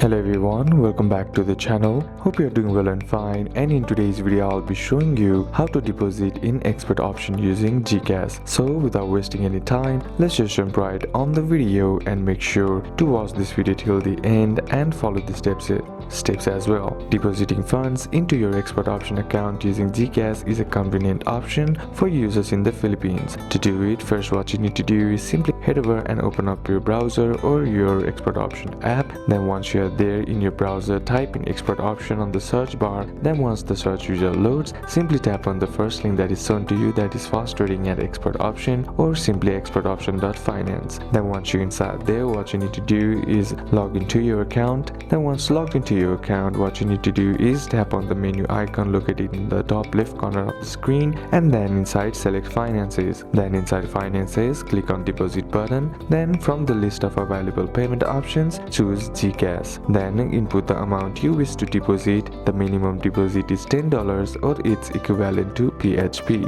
Hello everyone, welcome back to the channel. Hope you are doing well and fine, and in today's video I'll be showing you how to deposit in expert option using GCash. So without wasting any time, let's just jump right on the video and make sure to watch this video till the end and follow the steps as well. Depositing funds into your expert option account using GCash is a convenient option for users in the Philippines. To do it, first what you need to do is simply head over and open up your browser or your expert option app. Then once you are there in your browser, type in expert option on the search bar. Then once the search result loads, simply tap on the first link that is shown to you, that is fast trading at expert option or simply expertoption.finance. Then once you're inside there, what you need to do is log into your account. Then once logged into your account, what you need to do is tap on the menu icon located in the top left corner of the screen, and then inside select finances. Then inside finances, click on deposit button. Then from the list of available payment options, choose GCash. Then input the amount you wish to deposit. The minimum deposit is $10 or its equivalent to PHP.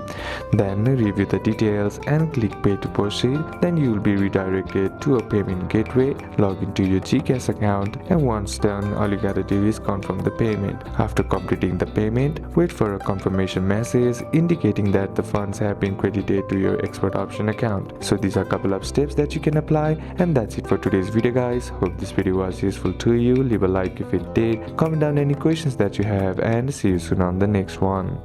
Then review the details and click pay to proceed. Then you will be redirected to a payment gateway. Log into your GCash account, and once done, all you gotta do is confirm the payment. After completing the payment, wait for a confirmation message indicating that the funds have been credited to your expert option account. So these are a couple of steps that you can apply, and that's it for today's video guys. Hope this video was useful to you. Leave a like if it did, comment down any questions that you have, and see you soon on the next one.